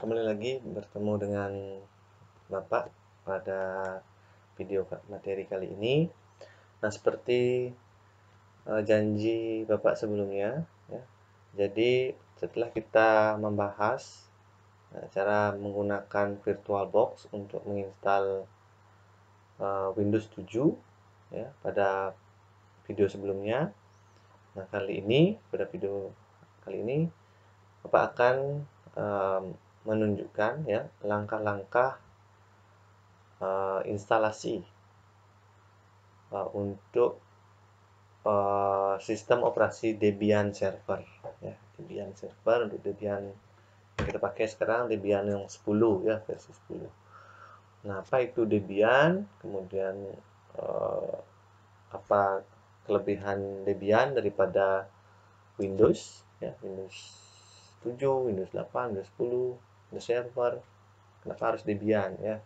Kembali lagi bertemu dengan Bapak pada video materi kali ini. Nah, seperti janji Bapak sebelumnya, ya. Jadi setelah kita membahas cara menggunakan VirtualBox untuk menginstal Windows 7 ya pada video sebelumnya. Nah, pada video kali ini Bapak akan menunjukkan ya langkah-langkah instalasi untuk sistem operasi Debian server ya. Debian server untuk Debian yang kita pakai sekarang Debian yang 10 ya, versi 10. Nah, apa itu Debian, kemudian apa kelebihan Debian daripada Windows ya, Windows 7, Windows 8, Windows 10, Windows Server, kenapa harus Debian ya.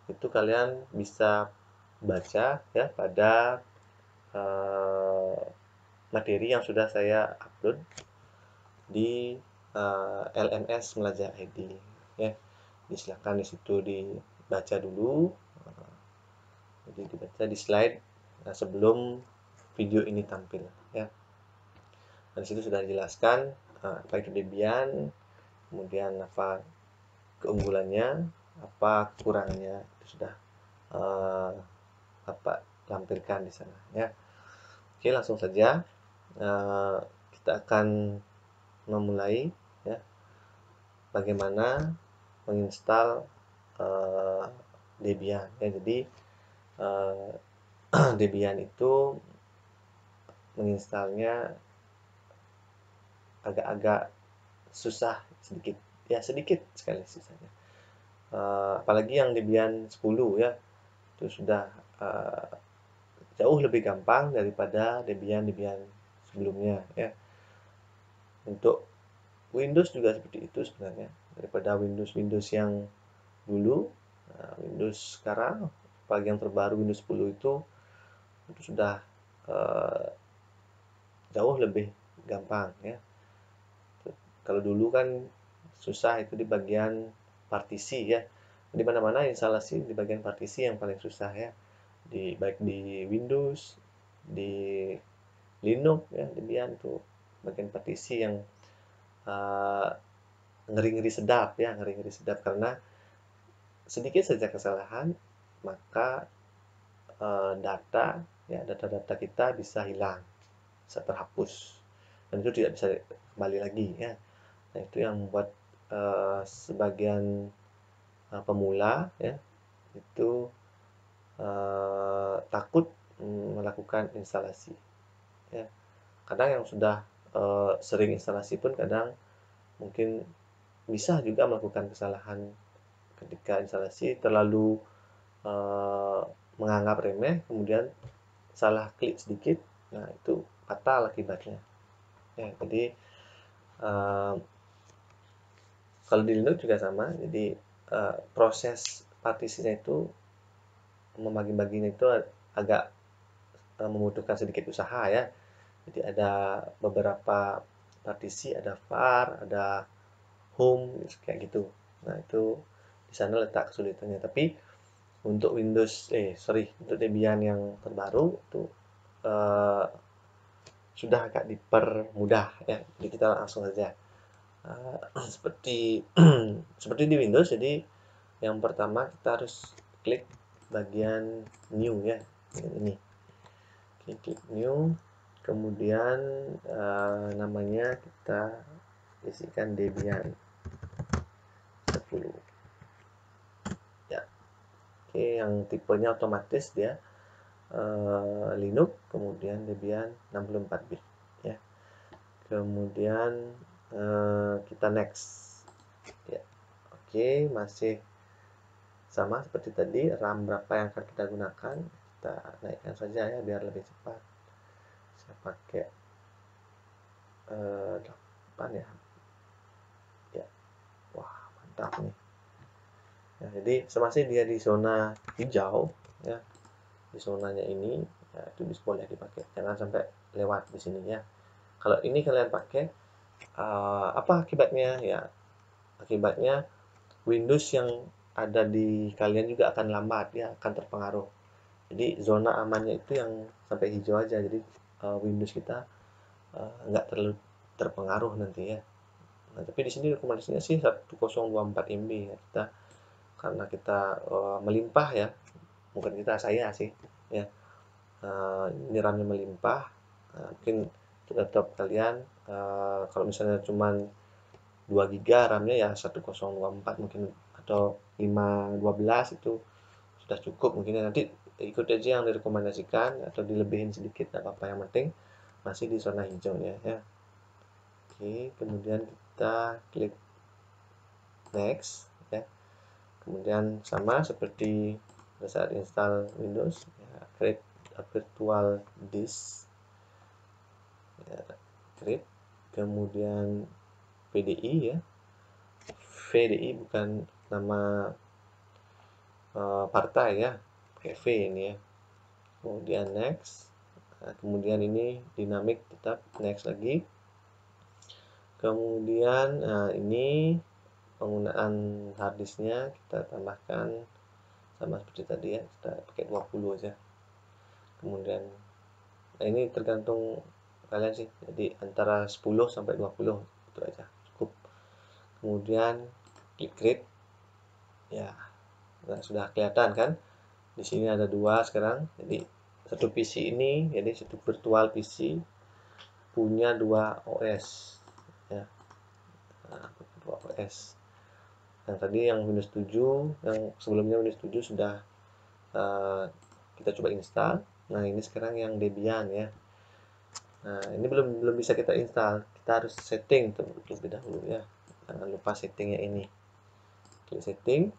Itu kalian bisa baca ya pada materi yang sudah saya upload di LMS Melajah ID ya. Silakan di situ dibaca dulu. Jadi dibaca di slide sebelum video ini tampil ya. Dan di situ sudah dijelaskan apa itu Debian, kemudian apa keunggulannya, apa kurangnya, itu sudah Bapak tampilkan di sana ya. Oke, langsung saja kita akan memulai ya bagaimana menginstal Debian ya. Jadi Debian itu menginstalnya agak-agak susah sedikit ya, sedikit sekali susahnya. Apalagi yang Debian 10 ya, itu sudah jauh lebih gampang daripada Debian sebelumnya ya. Untuk Windows juga seperti itu sebenarnya, daripada Windows yang dulu. Windows sekarang, apalagi yang terbaru Windows 10 itu sudah jauh lebih gampang ya. Kalau dulu kan susah itu di bagian partisi ya. Di mana-mana instalasi di bagian partisi yang paling susah ya. Baik di Windows, di Linux ya, Debian itu bagian partisi yang ngeri-ngeri sedap ya, ngeri-ngeri sedap karena sedikit saja kesalahan maka data-data kita bisa hilang, bisa terhapus, dan itu tidak bisa kembali lagi ya. Nah, itu yang membuat sebagian pemula ya itu takut melakukan instalasi ya. Kadang yang sudah sering instalasi pun kadang mungkin bisa juga melakukan kesalahan ketika instalasi, terlalu menganggap remeh, kemudian salah klik sedikit, nah itu fatal akibatnya ya. Jadi kalau di Linux juga sama. Jadi proses partisinya itu membagi-baginya itu agak membutuhkan sedikit usaha ya. Jadi ada beberapa partisi, ada var, ada home kayak gitu. Nah, itu di sana letak kesulitannya. Tapi untuk untuk Debian yang terbaru itu sudah agak dipermudah ya. Jadi kita langsung saja seperti seperti di Windows. Jadi yang pertama kita harus klik bagian new ya, ini. Oke, klik new, kemudian namanya kita isikan Debian 10 ya. Oke, yang tipenya otomatis dia Linux, kemudian Debian 64 bit ya. Kemudian kita next ya. Oke, masih sama seperti tadi, RAM berapa yang akan kita gunakan, kita naikkan saja ya biar lebih cepat. Saya pakai 8 ya. Ya, wah mantap nih ya. Jadi semasa dia di zona hijau ya, di zonanya ini ya, itu boleh dipakai, jangan sampai lewat di sini ya. Kalau ini kalian pakai apa akibatnya ya? Akibatnya Windows yang ada di kalian juga akan lambat, ya akan terpengaruh. Jadi zona amannya itu yang sampai hijau aja, jadi Windows kita nggak terlalu terpengaruh nanti ya. Nah, tapi di sini rekomendasinya sih 1024 MB ya, karena kita melimpah ya, bukan kita, saya sih ya, ini RAM-nya melimpah. Mungkin laptop kalian kalau misalnya cuman 2 GB RAM-nya ya 1024 mungkin, atau 512 itu sudah cukup mungkin ya. Nanti ikut aja yang direkomendasikan atau dilebihin sedikit, nggak apa-apa, yang penting masih di zona hijaunya ya. Oke, kemudian kita klik next ya. Kemudian sama seperti pada saat install Windows ya, create a virtual disk ya, create, kemudian VDI ya, VDI bukan nama partai ya, pakai V ini ya. Kemudian next. Nah, kemudian ini dinamik, tetap next lagi. Kemudian ini penggunaan harddisknya kita tambahkan sama seperti tadi ya, kita pakai 20 aja. Kemudian nah ini tergantung kalian sih, jadi antara 10 sampai 20 itu aja cukup. Kemudian klik create ya. Nah, sudah kelihatan kan, di sini ada dua sekarang. Jadi satu PC ini, jadi satu virtual PC punya dua OS ya. Nah, dua OS. Yang tadi yang Windows 7, yang sebelumnya Windows 7 sudah kita coba install. Nah, ini sekarang yang Debian ya. Nah, ini belum bisa kita install. Kita harus setting terlebih dahulu ya. Jangan lupa settingnya ini. Klik setting.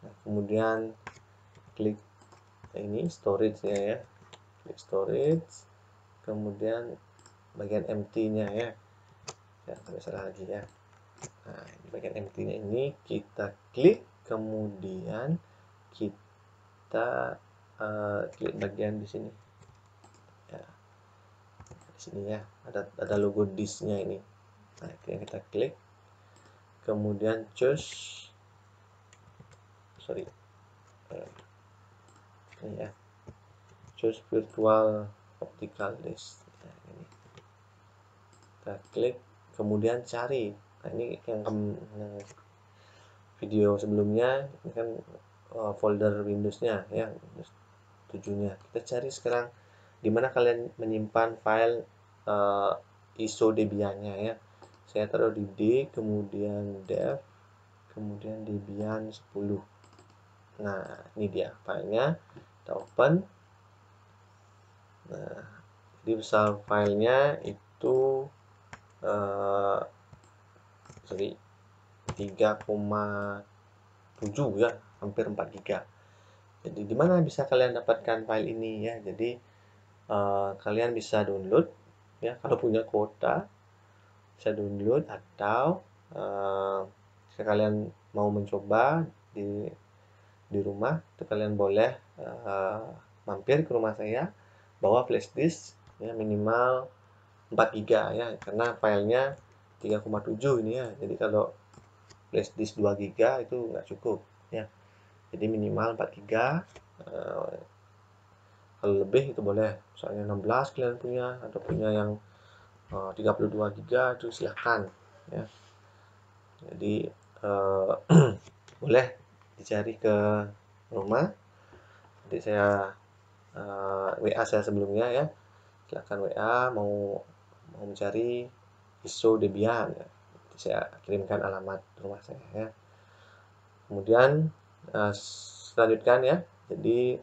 Nah, kemudian klik ini storage-nya ya. Klik storage. Kemudian bagian empty-nya ya. Ya, sampai salah lagi ya. Nah, di bagian empty-nya ini kita klik, kemudian kita klik bagian di sini. Ya. Di sini ya, ada logo disknya ini. Nah, itu yang kita klik. Kemudian choose ini ya. Choose virtual optical disk. Nah, ini. Kita klik, kemudian cari. Nah, ini yang video sebelumnya ini kan folder Windows-nya ya, Windows 7-nya. Kita cari sekarang di mana kalian menyimpan file ISO Debian-nya ya. Saya taruh di D, kemudian dev, kemudian Debian 10. Nah, ini dia filenya. Kita open. Nah, jadi besar filenya itu 3,7 ya, hampir 4 GB. Jadi di mana bisa kalian dapatkan file ini ya? Jadi kalian bisa download ya, kalau punya kuota bisa download, atau jika kalian mau mencoba di rumah itu kalian boleh mampir ke rumah saya, bawa flash disk ya, minimal 4 GB ya, karena filenya 3,7 ini ya. Jadi kalau flash disk 2 GB itu nggak cukup ya. Jadi minimal 4 GB. Kalau lebih itu boleh, misalnya 16 kalian punya, atau punya yang 32 GB itu silahkan ya. Jadi boleh dicari ke rumah. Nanti saya WA saya sebelumnya ya, silahkan WA mau mencari ISO Debian ya. Nanti saya kirimkan alamat rumah saya ya. Kemudian selanjutkan ya. Jadi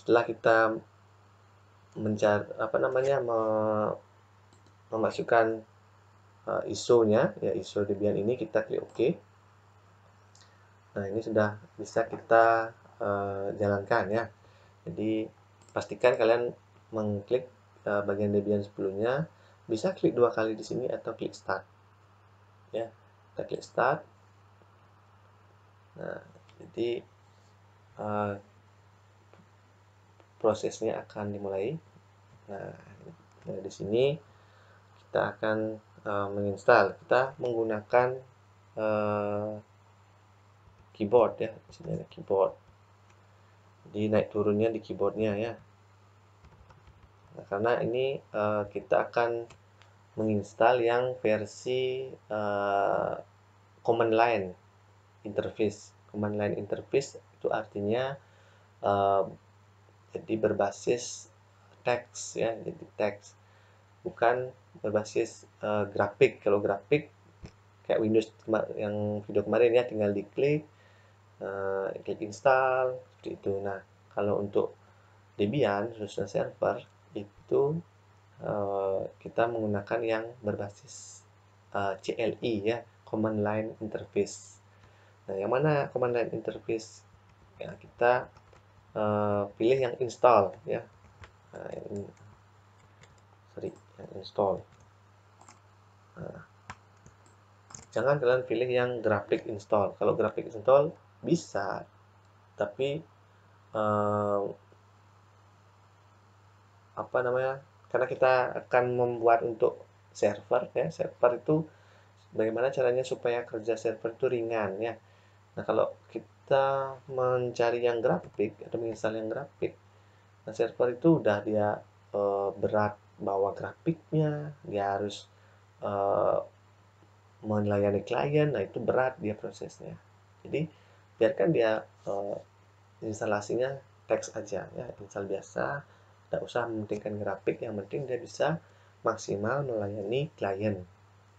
setelah kita mencari memasukkan ISO-nya ya, ISO Debian ini, kita klik OK. Nah, ini sudah bisa kita jalankan ya. Jadi pastikan kalian mengklik bagian Debian 10-nya, bisa klik 2 kali di sini atau klik start ya. Kita klik start. Nah, jadi prosesnya akan dimulai. Nah, di sini kita akan menginstal. Kita menggunakan keyboard ya, di sini ada keyboard. Jadi naik turunnya di keyboardnya ya. Nah, karena ini kita akan menginstal yang versi command line interface. Command line interface itu artinya jadi berbasis teks ya, jadi teks, bukan berbasis grafik. Kalau grafik kayak Windows yang video kemarin ya, tinggal diklik, klik install seperti itu. Nah, kalau untuk Debian khususnya server itu kita menggunakan yang berbasis CLI ya, command line interface. Nah, yang mana command line interface? Ya, kita pilih yang install ya. Nah, yang install. Nah, jangan kalian pilih yang grafik install. Kalau grafik install bisa, tapi apa namanya? Karena kita akan membuat untuk server ya, server itu bagaimana caranya supaya kerja server itu ringan ya. Nah, kalau kita mencari yang grafik atau menginstal yang grafik, nah server itu udah dia berat bawa grafiknya, dia harus melayani klien, nah itu berat dia prosesnya. Jadi biarkan dia instalasinya teks aja ya, install biasa, tidak usah mementingkan grafik, yang penting dia bisa maksimal melayani klien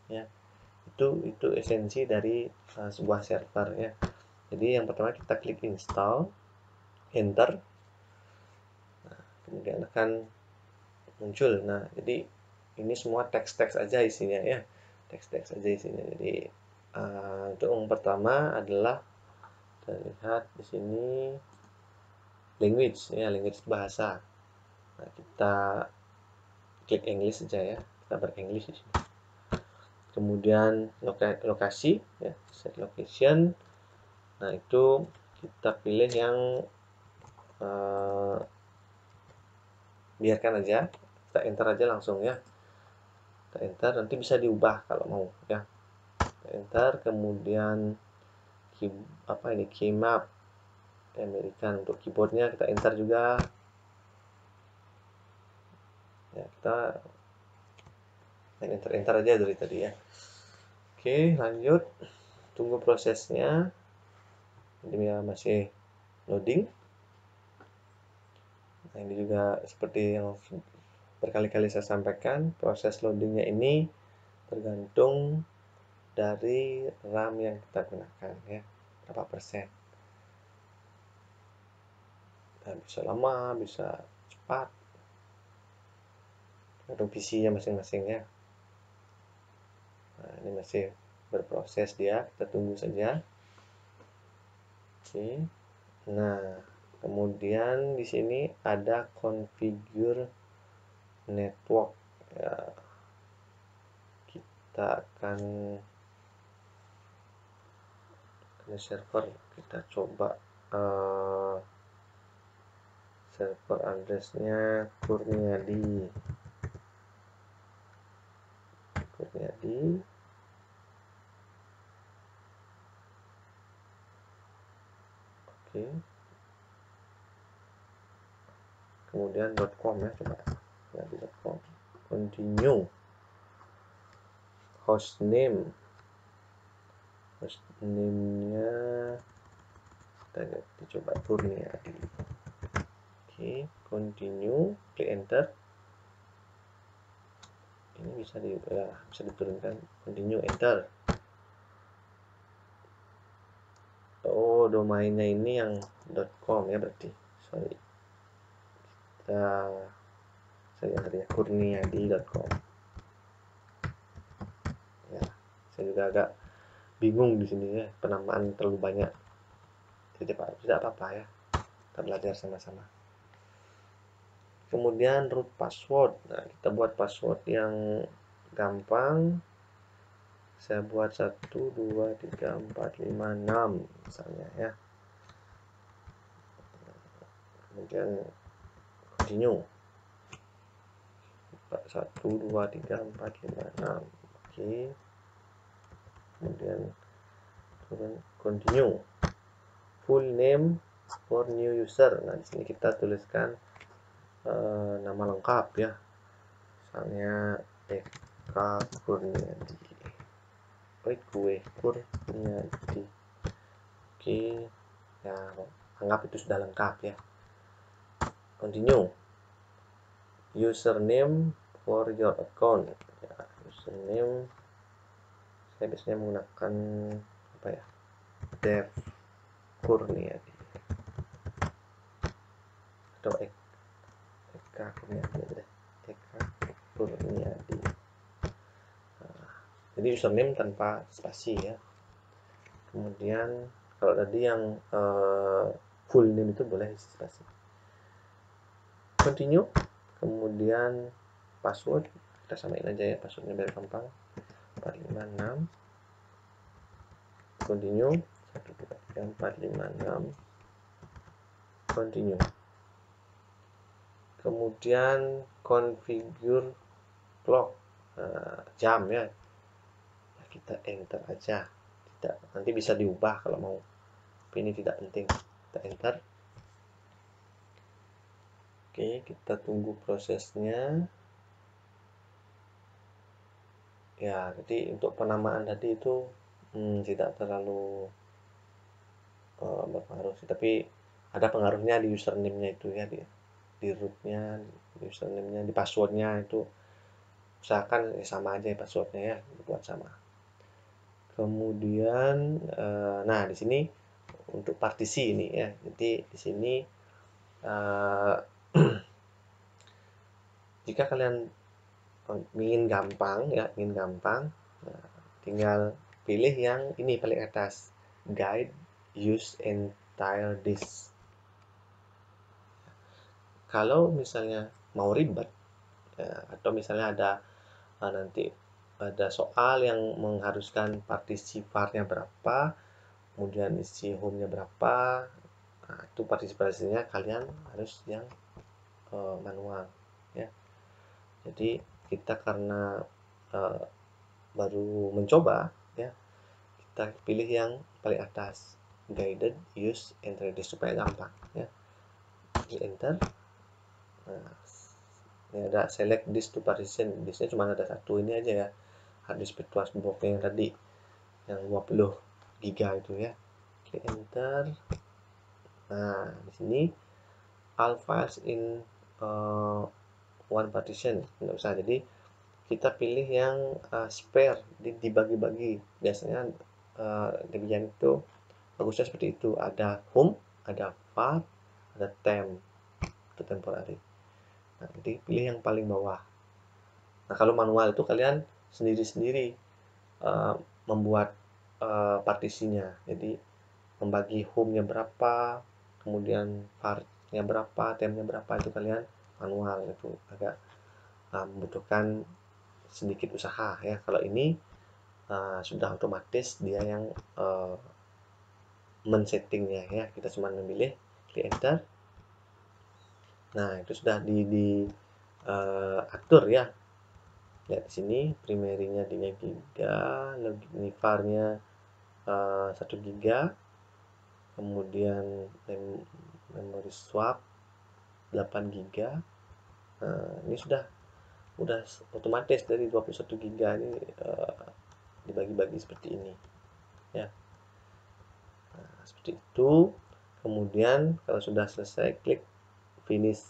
ya. Itu esensi dari sebuah server ya. Jadi yang pertama kita klik install, enter, nah, kemudian akan muncul. Nah, jadi ini semua teks-teks aja isinya ya, teks-teks aja isinya. Jadi untuk yang pertama adalah kita lihat di sini language ya, language bahasa. Nah, kita klik English saja ya, kita berenglish di sini. Kemudian lokasi ya, set location. Nah, itu kita pilih yang biarkan aja, kita enter aja langsung ya. Kita enter, nanti bisa diubah kalau mau ya. Kita enter, kemudian keymap American, untuk keyboardnya kita enter juga ya, kita enter aja dari tadi ya. Oke, lanjut, tunggu prosesnya. Ini masih loading. Nah, ini juga seperti yang berkali-kali saya sampaikan, proses loadingnya ini tergantung dari RAM yang kita gunakan ya, berapa persen. Nah, bisa lama, bisa cepat, atau PC-nya masing-masing ya. Nah, ini masih berproses dia, kita tunggu saja. Oke. Nah, kemudian di sini ada configure network ya. Kita akan ke server, kita coba server addressnya Kurniadi. Oke. Kemudian .com ya, coba .com. Continue. Hostname-nya kita ganti, coba Kurniadi. Oke, continue, klik enter. Ini bisa diturunkan, continue, enter. Oh, domainnya ini yang .com ya, berarti sorry, saya tadi ya, kurniadi.com ya. Saya juga agak bingung di sini ya, penamaan terlalu banyak. Tidak apa-apa ya, kita belajar sama-sama. Kemudian root password. Nah, kita buat password yang gampang. Saya buat 1 2 3 4 5 6 misalnya ya. Kemudian continue. 1 2 3 4 5 6. Oke. Kemudian continue. Full name for new user. Nah, di sini kita tuliskan nama lengkap ya. Misalnya Eka Kurniadi. Kurniadi. Oke. Ya, anggap itu sudah lengkap ya. Continue. Username for your account. Ya, username saya biasanya menggunakan apa ya? Dev Kurniadi atau Eka Kurniadi. Eka Kurniadi. Jadi username tanpa spasi ya. Kemudian kalau tadi yang full name itu boleh spasi. Continue. Kemudian password kita samain aja ya, passwordnya biar gampang. 456. Continue. 1 2 3 4 5 6. Continue. Kemudian configure clock, jam ya. Kita enter aja. Tidak, nanti bisa diubah kalau mau. Tapi ini tidak penting. Kita enter. Oke, kita tunggu prosesnya. Ya, jadi untuk penamaan tadi itu tidak terlalu berpengaruh sih, tapi ada pengaruhnya di username-nya itu ya, di root-nya, di username-nya, di password-nya itu usahakan sama aja ya password-nya ya, dibuat sama. Kemudian nah di sini untuk partisi ini ya, jadi di sini jika kalian ingin gampang ya, tinggal pilih yang ini paling atas, guide use entire disk. Kalau misalnya mau ribet ya, atau misalnya ada nanti ada soal yang mengharuskan partisi var-nya berapa, kemudian isi home-nya berapa, nah, itu partisipasinya kalian harus yang manual ya. Jadi kita karena baru mencoba ya, kita pilih yang paling atas, guided use entire disk, supaya gampang ya. Di enter. Nah, ini ada select disk to partition, disknya cuma ada satu ini aja ya, hard disk virtual box yang tadi yang 20 giga itu ya. Klik enter. Nah, di sini all files in one partition, nggak usah. Jadi kita pilih yang spare, dibagi-bagi. Biasanya Debian itu bagusnya seperti itu, ada home, ada var, ada temp itu temporary. Nah, jadi pilih yang paling bawah. Nah, kalau manual itu kalian sendiri-sendiri membuat partisinya. Jadi membagi home-nya berapa, kemudian var-nya berapa, temp-nya berapa, itu kalian manual. Itu agak membutuhkan sedikit usaha ya. Kalau ini sudah otomatis dia yang men-settingnya ya. Kita cuma memilih, klik enter. Nah, itu sudah atur ya. Lihat di sini, primary-nya 3 giga, var-nya 1 giga, kemudian memory swap 8 giga. Nah, ini sudah otomatis dari 21 giga ini dibagi-bagi seperti ini ya. Nah, seperti itu. Kemudian kalau sudah selesai, klik finish,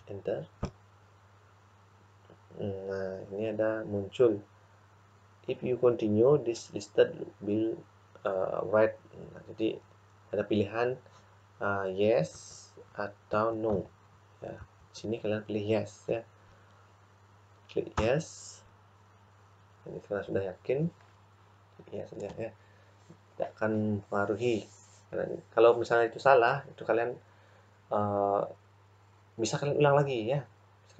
enter. Nah, ini ada muncul, if you continue this listed will write. Nah, jadi ada pilihan yes atau no ya. Sini kalian pilih yes ya, klik yes. Ini karena sudah yakin, ya sudah ya, tidak akan mempengaruhi. Kalau misalnya itu salah, itu kalian bisa kalian ulang lagi ya,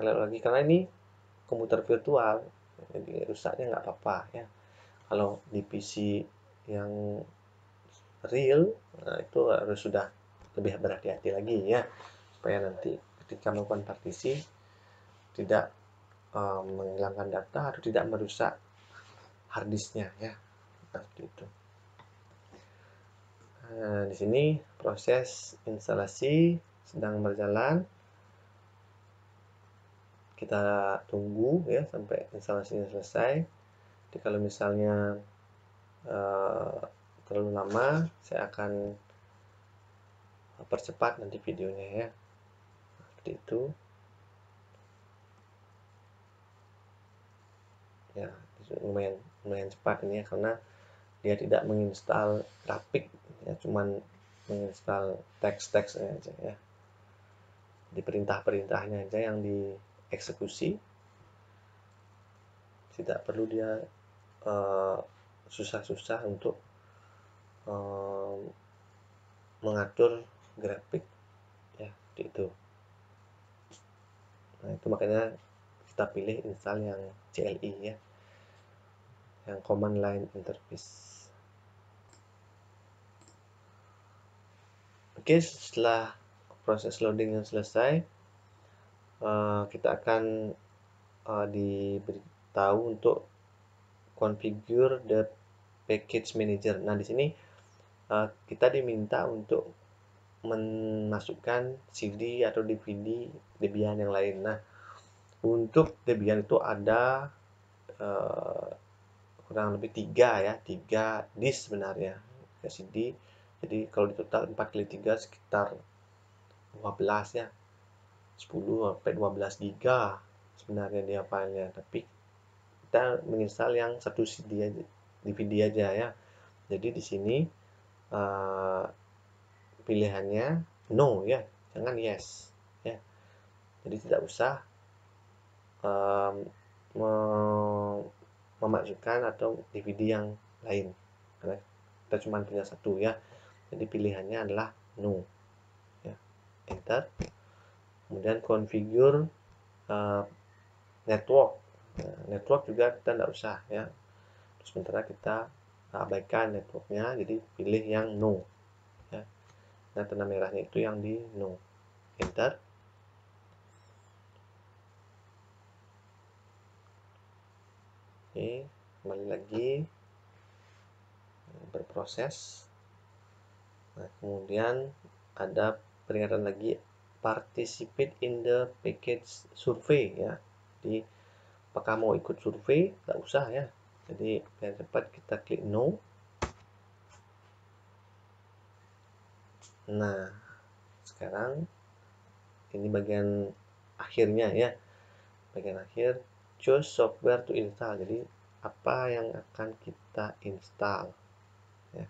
karena ini komputer virtual, jadi rusaknya nggak apa-apa ya. Kalau di PC yang real, nah itu harus sudah lebih berhati-hati lagi ya, supaya nanti ketika melakukan partisi tidak menghilangkan data atau tidak merusak harddisknya ya. Seperti itu. Nah, di sini proses instalasi sedang berjalan. Kita tunggu ya sampai instalasinya selesai. Jadi kalau misalnya terlalu lama, saya akan percepat nanti videonya ya. Seperti itu. Ya, lumayan cepat ini ya, karena dia tidak menginstal grafik ya, cuman menginstal teks-teks aja ya. Di perintah-perintahnya aja yang dieksekusi, tidak perlu dia susah-susah untuk mengatur grafik ya, seperti itu. Nah, itu makanya kita pilih install yang CLI ya, yang command line interface. Oke, setelah proses loading yang selesai, kita akan diberitahu untuk configure the package manager. Nah, di sini kita diminta untuk memasukkan CD atau DVD Debian yang lain. Nah, untuk Debian itu ada kurang lebih 3 disk sebenarnya ya, CD. Jadi kalau di total 4 kali 3 sekitar 12 ya, 10 sampai 12 giga sebenarnya dia filenya, tapi kita menginstal yang satu CD aja, DVD aja ya. Jadi di sini pilihannya no ya, jangan yes ya. Jadi tidak usah memasukkan atau DVD yang lain, karena kita cuma punya satu ya. Jadi pilihannya adalah no ya. Enter. Kemudian configure network. Network juga kita tidak usah ya, sementara kita abaikan networknya, jadi pilih yang no ya. Nah, tanda merahnya itu yang di no. Enter. Oke, kembali lagi berproses. Nah, kemudian ada peringatan lagi, participate in the package survey ya. Jadi apakah mau ikut survei? Tidak usah ya. Jadi biar cepat kita klik no. Nah, sekarang ini bagian akhirnya ya. Bagian akhir, choose software to install. Jadi apa yang akan kita install ya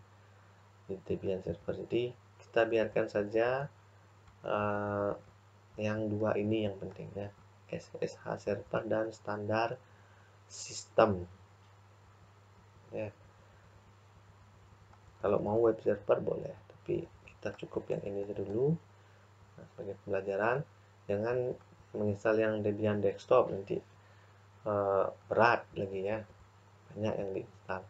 di Debian server. Jadi kita biarkan saja yang dua ini yang penting ya, SSH server dan standar sistem ya. Kalau mau web server boleh, tapi kita cukup yang ini dulu. Nah, sebagai pembelajaran, jangan menginstal yang Debian desktop, nanti berat lagi ya, banyak yang diinstal.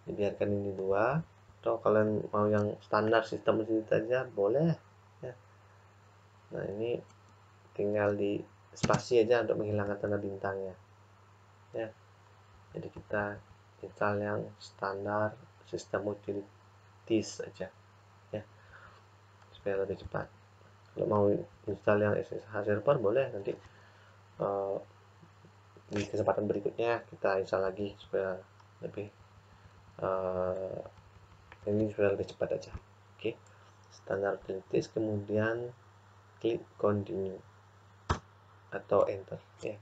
Dibiarkan ini dua, atau kalian mau yang standar sistem saja boleh ya. Nah, ini tinggal di spasi aja untuk menghilangkan tanda bintangnya ya. Jadi kita install yang standar sistem utilities saja ya, supaya lebih cepat. Kalau mau install yang SSH server boleh, nanti di kesempatan berikutnya kita install lagi supaya lebih ini supaya lebih cepat aja. Oke, standar utilities, kemudian klik continue atau enter ya.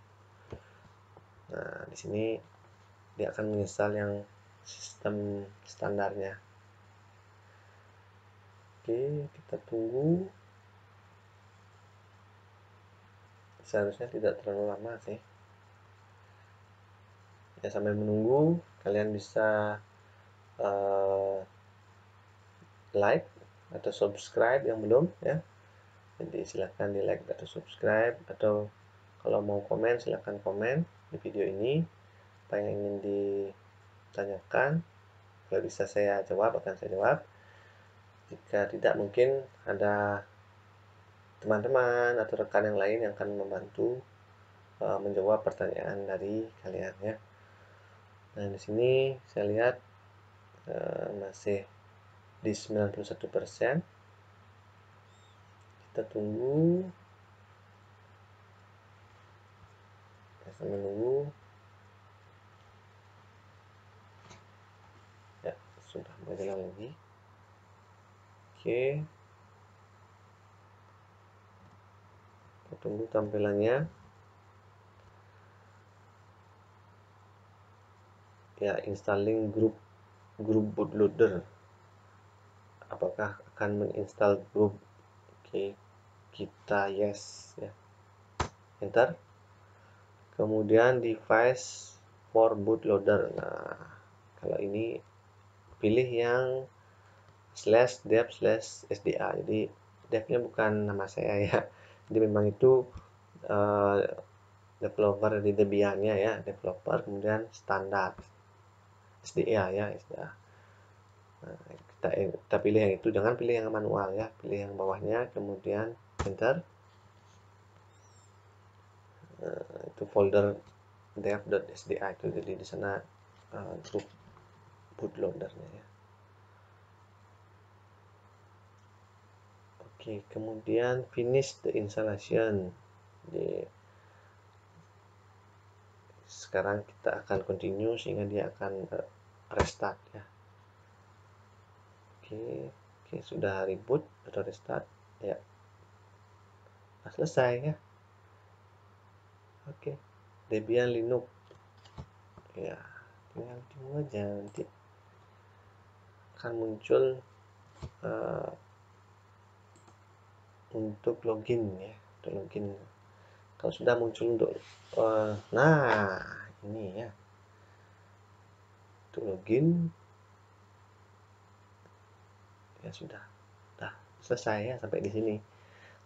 Nah, di sini dia akan menginstal yang sistem standarnya. Oke, kita tunggu. Seharusnya tidak terlalu lama sih ya. Sambil menunggu, kalian bisa like atau subscribe yang belum ya. Jadi silahkan di like atau subscribe, atau kalau mau komen silahkan komen di video ini apa yang ingin ditanyakan. Kalau bisa saya jawab, akan saya jawab. Jika tidak, mungkin ada teman-teman atau rekan yang lain yang akan membantu menjawab pertanyaan dari kalian ya. Nah, di sini saya lihat masih di 91%. Kita tunggu. Kita menunggu. Ya, sudah berjalan lagi. Oke. Kita tunggu tampilannya. Ya, installing group bootloader. Apakah akan menginstal grup? Oke, kita yes ya. Enter. Kemudian device for bootloader. Nah, kalau ini pilih yang /dev/sda. Jadi devnya bukan nama saya ya. Jadi memang itu developer di Debian-nya ya, developer kemudian standar SDA ya, SDA. Nah, kita pilih yang itu, jangan pilih yang manual ya, pilih yang bawahnya, kemudian enter. Itu folder dev.sda itu, jadi di sana grup bootloadernya ya. Oke, kemudian finish the installation. Jadi sekarang kita akan continue sehingga dia akan restart ya. Oke, sudah reboot atau restart ya. Nah, selesai ya. Oke, Debian Linux ya, tinggal tunggu aja, nanti akan muncul untuk login ya, untuk login. Kalau sudah muncul untuk nah ini ya, untuk login ya, sudah selesai ya sampai di sini.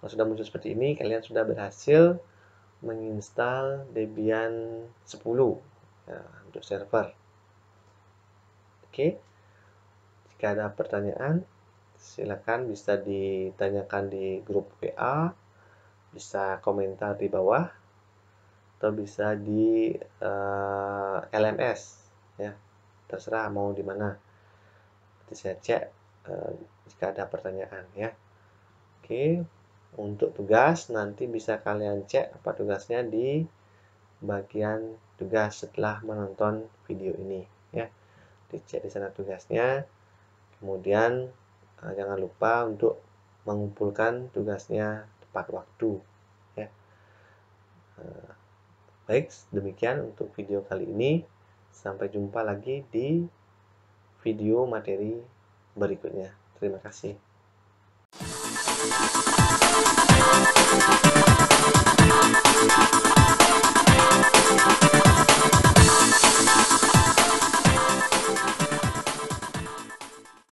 Kalau sudah muncul seperti ini, kalian sudah berhasil menginstal Debian 10 ya, untuk server. Oke, jika ada pertanyaan silakan bisa ditanyakan di grup WA, bisa komentar di bawah, atau bisa di LMS ya, terserah mau di mana. Nanti saya cek jika ada pertanyaan ya. Oke, untuk tugas nanti bisa kalian cek apa tugasnya di bagian tugas setelah menonton video ini ya. Dicek di sana tugasnya. Kemudian jangan lupa untuk mengumpulkan tugasnya tepat waktu ya. Baik, demikian untuk video kali ini. Sampai jumpa lagi di video materi berikutnya. Terima kasih.